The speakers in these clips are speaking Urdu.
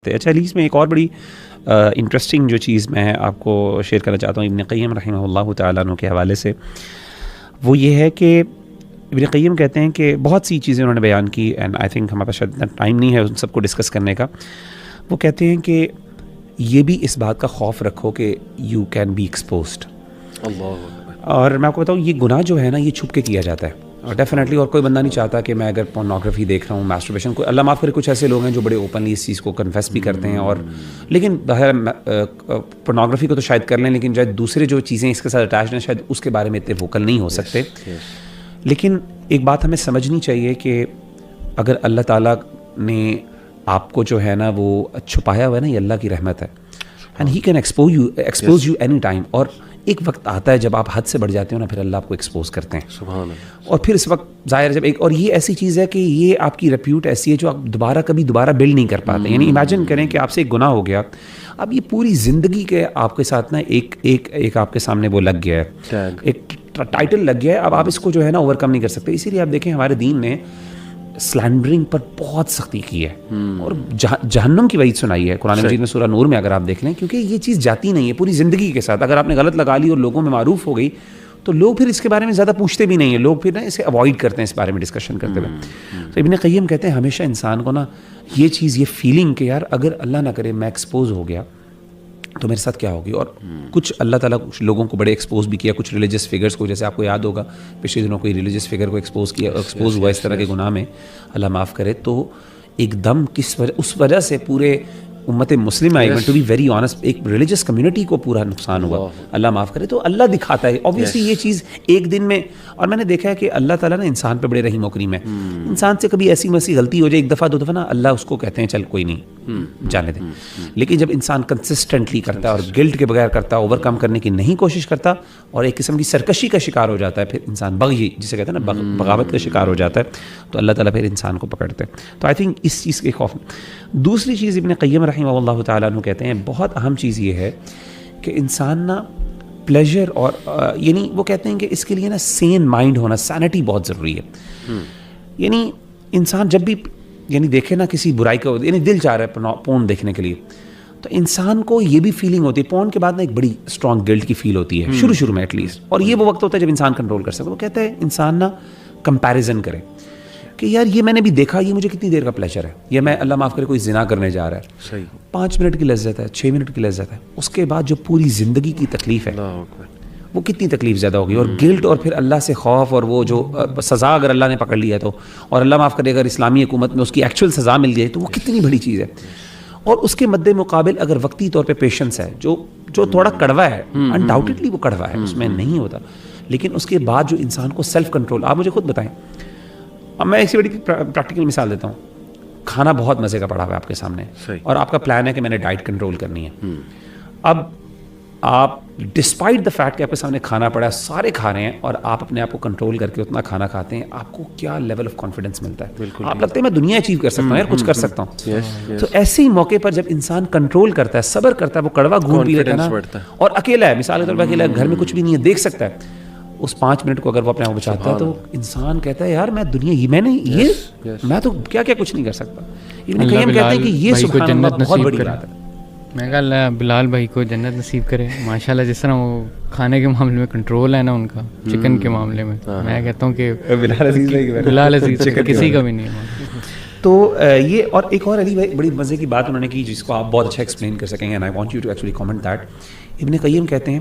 اچھا حدیث میں ایک اور بڑی انٹرسٹنگ جو چیز میں آپ کو شیئر کرنا چاہتا ہوں ابن قیم رحمہ اللہ تعالیٰ عنہ کے حوالے سے، وہ یہ ہے کہ ابن قیم کہتے ہیں کہ بہت سی چیزیں انہوں نے بیان کی، اینڈ آئی تھنک ہمارے پاس شاید اتنا ٹائم نہیں ہے ان سب کو ڈسکس کرنے کا۔ وہ کہتے ہیں کہ یہ بھی اس بات کا خوف رکھو کہ یو کین بی ایکسپوزڈ، اور میں آپ کو بتاؤں یہ گناہ جو ہے نا یہ چھپ کے کیا جاتا ہے، اور ڈیفینیٹلی اور کوئی بندہ نہیں چاہتا کہ میں اگر پورنوگرافی دیکھ رہا ہوں، میسٹربیشن کو، اللہ معاف کرے کچھ ایسے لوگ ہیں جو بڑے اوپنلی اس چیز کو کنفیس بھی کرتے ہیں، اور لیکن پورنوگرافی کو تو شاید کر لیں، لیکن شاید دوسرے جو چیزیں اس کے ساتھ اٹیچڈ ہیں شاید اس کے بارے میں اتنے ووکل نہیں ہو سکتے۔ لیکن ایک بات ہمیں سمجھنی چاہیے کہ اگر اللہ تعالیٰ نے آپ کو جو ہے نا وہ چھپایا ہوا ہے نا، یہ اللہ کی رحمت ہے، and he can expose you any time, اور ایک وقت آتا ہے جب آپ حد سے بڑھ جاتے ہو نا، پھر اللہ آپ کو ایکسپوز کرتے ہیں، سبحان اللہ۔ اور پھر اس وقت ظاہر جب ایک، اور یہ ایسی چیز ہے کہ یہ آپ کی ریپیوٹ ایسی ہے جو آپ کبھی دوبارہ بلڈ نہیں کر پاتے۔ یعنی امیجن کریں کہ آپ سے ایک گناہ ہو گیا، اب یہ پوری زندگی کے آپ کے ساتھ نا ایک آپ کے سامنے وہ لگ گیا ہے، ایک ٹائٹل لگ گیا ہے، اب آپ اس کو جو ہے نا اوور کم نہیں کر سکتے۔ اسی لیے آپ دیکھیں ہمارے دین نے سلینڈرنگ پر بہت سختی کی ہے، اور جہنم کی وعید سنائی ہے قرآن مجید میں سورہ نور میں، اگر آپ دیکھ لیں، کیونکہ یہ چیز جاتی نہیں ہے پوری زندگی کے ساتھ۔ اگر آپ نے غلط لگا لی اور لوگوں میں معروف ہو گئی تو لوگ پھر اس کے بارے میں زیادہ پوچھتے بھی نہیں ہیں، لوگ پھر نا اسے اوائڈ کرتے ہیں اس بارے میں ڈسکشن کرتے ہوئے۔ تو ابن قیم کہتے ہیں ہمیشہ انسان کو نا یہ چیز، یہ فیلنگ کہ یار اگر اللہ نہ کرے میں ایکسپوز ہو گیا تو میرے ساتھ کیا ہوگی۔ اور کچھ اللہ تعالیٰ کچھ لوگوں کو بڑے ایکسپوز بھی کیا، کچھ ریلیجس فگرس کو، جیسے آپ کو یاد ہوگا پچھلے دنوں کوئی ریلیجس فگر کو ایکسپوز ہوا اس طرح کے گناہ میں، اللہ معاف کرے، تو ایک دم اس وجہ سے پورے امت مسلمہ، even to be very honest, ایک ریلیجس کمیونٹی کو پورا نقصان ہوا، اللہ معاف کرے۔ تو اللہ دکھاتا ہے اوبویسلی یہ چیز ایک دن میں، اور میں نے دیکھا ہے کہ اللہ تعالیٰ نا انسان پہ بڑے رحیم و کریم ہے، انسان سے کبھی ایسی ویسی غلطی ہو جائے ایک دفعہ دو دفعہ نا، اللہ اس کو کہتے ہیں چل کوئی نہیں جانے دیں، لیکن جب انسان کنسسٹنٹلی کرتا ہے اور گلٹ کے بغیر کرتا ہے، اوور کم کرنے کی نہیں کوشش کرتا، اور ایک قسم کی سرکشی کا شکار ہو جاتا ہے، پھر انسان بغی جسے کہتے ہیں نا بغاوت کا شکار ہو جاتا ہے، تو اللہ تعالیٰ پھر انسان کو پکڑتے ہیں۔ تو آئی تھنک اس چیز کے خوف۔ دوسری چیز ابن قیم رحمہ اللہ تعالیٰ عنہ کہتے ہیں بہت اہم چیز یہ ہے کہ انسان نا پلیجر، اور یعنی وہ کہتے ہیں کہ اس کے لیے نا سین مائنڈ ہونا، سینٹی بہت ضروری ہے۔ یعنی انسان جب بھی یعنی دیکھے نا کسی برائی کا، یعنی دل چاہ رہا ہے پون دیکھنے کے لیے، تو انسان کو یہ بھی فیلنگ ہوتی ہے، پون کے بعد نا ایک بڑی اسٹرانگ گلٹ کی فیل ہوتی ہے شروع میں ایٹ لیسٹ، اور یہ وہ وقت ہوتا ہے جب انسان کنٹرول کر سکتا ہے۔ وہ کہتا ہے انسان نا کمپیریزن کرے کہ یار یہ میں نے بھی دیکھا، یہ مجھے کتنی دیر کا پلیجر ہے، یا میں اللہ معاف کرے کوئی زنا کرنے جا رہا ہے، 5 منٹ کی لذت ہے، 6 منٹ کی لذت ہے، اس کے بعد جو پوری زندگی کی تکلیف ہے وہ کتنی تکلیف زیادہ ہوگی، اور گلٹ، اور پھر اللہ سے خوف، اور وہ جو سزا اگر اللہ نے پکڑ لیا تو، اور اللہ معاف کرے اگر اسلامی حکومت میں اس کی ایکچوئل سزا مل جائے تو وہ کتنی بڑی چیز ہے۔ اور اس کے مد مقابل اگر وقتی طور پہ پیشنس ہے، جو تھوڑا کڑوا ہے، انڈاؤٹڈلی وہ کڑوا ہے، اس میں نہیں ہوتا، لیکن اس کے بعد جو انسان کو سیلف کنٹرول، آپ مجھے خود بتائیں، اب میں ایسی بڑی پریکٹیکل مثال دیتا ہوں، کھانا بہت مزے کا پڑا ہوا ہے آپ کے سامنے، اور آپ کا پلان ہے کہ میں نے ڈائٹ کنٹرول کرنی ہے، اب آپ ڈسپائٹ دا فیکٹ کہ آپ کے سامنے کھانا پڑا ہے، سارے کھا رہے ہیں، اور آپ اپنے آپ کو کنٹرول کر کے اتنا کھانا کھاتے ہیں، آپ کو کیا لیول آف کانفیڈنس ملتا ہے، آپ لگتا ہے میں دنیا اچیو کر سکتا ہوں، یار کچھ کر سکتا ہوں۔ تو ایسے ہی موقع پر جب انسان کنٹرول کرتا ہے، صبر کرتا ہے، وہ کڑوا گھون پی لیتا ہے نا، اور اکیلا ہے، مثال کے طور پر اکیلا ہے، گھر میں کچھ بھی نہیں ہے، دیکھ سکتا ہے، اس 5 منٹ کو اگر وہ اپنے آپ بچاتا ہے تو انسان کہتا ہے یار میں دنیا میں تو کیا کچھ نہیں کر سکتا۔ ابن قیم کہتے ہیں کہ یہ سبحان اللہ بہت بڑی بات ہے۔ میں کہا اللہ بلال بھائی کو جنت نصیب کرے، ماشاءاللہ جس طرح وہ کھانے کے معاملے میں کنٹرول ہے نا ان کا، چکن کے معاملے میں، میں کہتا ہوں کہ بلال عزیز کسی کا بھی نہیں ہے۔ تو یہ، اور ایک اور علی بھائی بڑی مزے کی بات انہوں نے کی جس کو آپ بہت اچھا ایکسپلین کر سکیں گے، and I want you to actually comment that. ابن قیم کہتے ہیں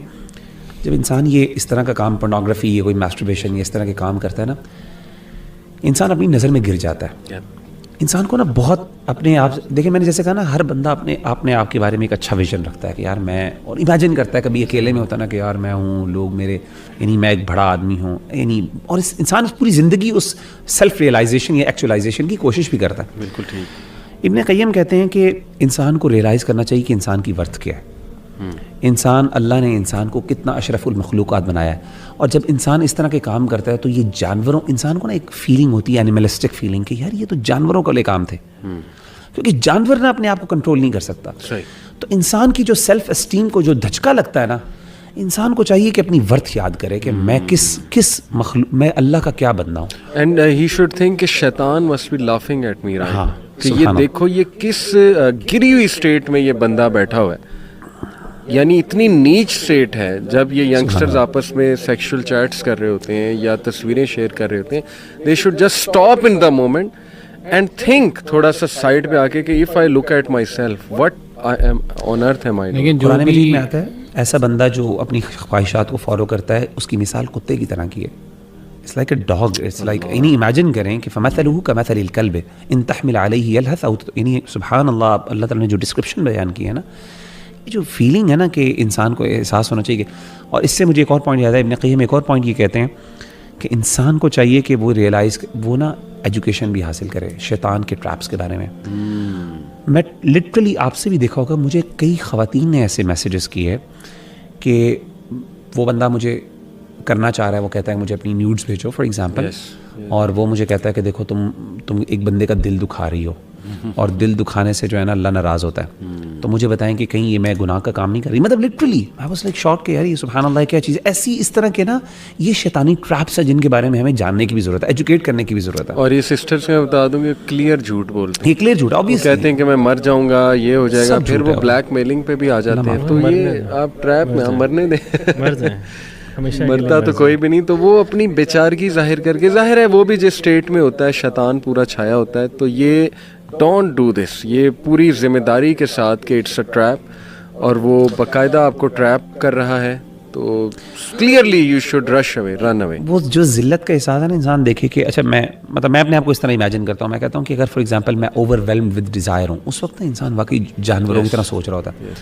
جب انسان یہ اس طرح کا کام، پورنوگرافی، یہ کوئی میسٹربیشن، یہ اس طرح کے کام کرتا ہے نا، انسان اپنی نظر میں گر جاتا ہے، انسان کو نا بہت اپنے آپ، دیکھیں میں نے جیسے کہا نا، ہر بندہ اپنے آپ کے بارے میں ایک اچھا ویژن رکھتا ہے کہ یار میں، اور امیجن کرتا ہے، کبھی اکیلے میں ہوتا نا کہ یار میں ہوں، لوگ میرے، یعنی میں ایک بڑا آدمی ہوں، یعنی، اور انسان پوری زندگی اس سیلف ریئلائزیشن یا ایکچولائزیشن کی کوشش بھی کرتا ہے۔ بالکل ٹھیک۔ ابن قیم کہتے ہیں کہ انسان کو ریئلائز کرنا چاہیے کہ انسان کی ورتھ کیا ہے، انسان، اللہ نے انسان کو کتنا اشرف المخلوقات بنایا ہے، اور جب انسان اس طرح کے کام کرتا ہے تو یہ جانوروں، انسان کو نا ایک فیلنگ ہوتی ہے، اینیملسٹک فیلنگ، کہ یار یہ تو جانوروں کے لیے کام تھے، کیونکہ جانور نے اپنے آپ کو کنٹرول نہیں کر سکتا۔ تو انسان کی جو سیلف اسٹیم کو جو دھچکا لگتا ہے نا، انسان کو چاہیے کہ اپنی ورتھ یاد کرے کہ میں کس مخلوق، میں اللہ کا کیا بندہ ہوں، اینڈ ہی شوڈ تھنک کہ شیطان must be laughing at me right. ہاں، کہ یہ دیکھو یہ کس گری ہوئی اسٹیٹ میں یہ بندہ بیٹھا ہوا ہے، یعنی اتنی نیچ اسٹیٹ ہے. جب یہ ینگسٹرز آپس میں سیکشول چیٹس کر رہے ہوتے ہیں یا تصویریں شیئر کر رہے ہوتے ہیں، they should just stop in the moment and think تھوڑا سا سائڈ پہ آ کے if I look at myself what on earth am I. لیکن قرآن مجید میں آتا ہے ایسا بندہ جو اپنی خواہشات کو فالو کرتا ہے اس کی مثال کتے کی طرح کی ہے. It's like a dog, it's like یعنی امیجن کریں کہ فمثلہ کمثل الکلب ان تحمل علیہ یلہث او یعنی سبحان اللہ، اللہ تعالیٰ نے جو ڈسکرپشن بیان کی ہے نا، یہ جو فیلنگ ہے نا کہ انسان کو احساس ہونا چاہیے. اور اس سے مجھے ایک اور پوائنٹ یاد ہے، ابن قیم ایک اور پوائنٹ یہ کہتے ہیں کہ انسان کو چاہیے کہ وہ ریئلائز وہ نا ایجوکیشن بھی حاصل کرے شیطان کے ٹریپس کے بارے میں. میں لٹرلی آپ سے بھی دیکھا ہوگا، مجھے کئی خواتین نے ایسے میسیجز کیے کہ وہ بندہ مجھے کرنا چاہ رہا ہے، وہ کہتا ہے مجھے اپنی نیوڈز بھیجو فار ایگزامپل، اور وہ مجھے کہتا ہے کہ دیکھو تم ایک بندے کا دل دکھا رہی ہو، اور دل دکھانے سے جو ہے نا اللہ ناراض ہوتا ہے. تو مجھے بتائیں کہ کہیں یہ میں گناہ کا کام نہیں کر رہی. مطلب لٹرلی آئی واز لائک شاک کہ یار یہ سبحان اللہ کیا چیز ہے. ایسی اس طرح کے نا یہ شیطانی ٹریپس ہیں جن کے بارے میں ہمیں جاننے کی بھی ضرورت ہے، ایجوکیٹ کرنے کی بھی ضرورت ہے. اور یہ سسٹرس میں بتا دوں کہ کلیئر جھوٹ بولتے ہیں، یہ کلیئر جھوٹ obviously کہتے ہیں کہ میں مر جاؤں گا، یہ ہو جائے گا، پھر وہ بلیک میلنگ پہ بھی آ جاتے ہیں. تو یہ آپ ٹریپ میں مرنے دیں، مرتا تو کوئی بھی نہیں. تو وہ اپنی بیچارگی ظاہر کر کے، ظاہر ہے وہ بھی جس اسٹیٹ میں ہوتا ہے شیطان پورا چھایا ہوتا ہے. تو یہ ڈونٹ ڈو دس، یہ پوری ذمہ داری کے ساتھ کہ اٹس اے ٹریپ، اور وہ باقاعدہ آپ کو ٹریپ کر رہا ہے. تو کلیئرلی یو شوڈ رش اوے، رن اوے. وہ جو ذلت کا احساس ہے نا انسان دیکھے کہ اچھا میں اپنے آپ کو اس طرح امیجن کرتا ہوں، میں کہتا ہوں کہ اگر فار ایگزامپل میں اوور ویلمڈ ود ڈیزائر ہوں، اس وقت انسان واقعی جانوروں کی طرح سوچ رہا ہوتا ہے.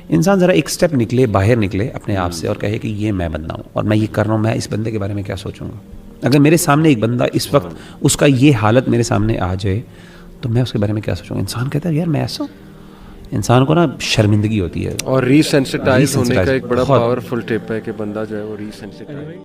انسان ذرا ایک اسٹیپ نکلے، باہر نکلے اپنے آپ سے اور کہے کہ یہ میں بندہ ہوں اور میں یہ کر رہا ہوں، میں اس بندے کے بارے میں کیا سوچوں گا. اگر میرے سامنے ایک بندہ اس وقت اس کا یہ حالت میرے سامنے آ جائے تو میں اس کے بارے میں کیا سوچوں گا. انسان کہتا ہے یار میں ایسا ہوں. انسان کو نا شرمندگی ہوتی ہے. اور ری سینسٹائز ہونے کا ایک بڑا پاورفل ٹپ ہے کہ بندہ جو ہے وہ ری سینسٹائز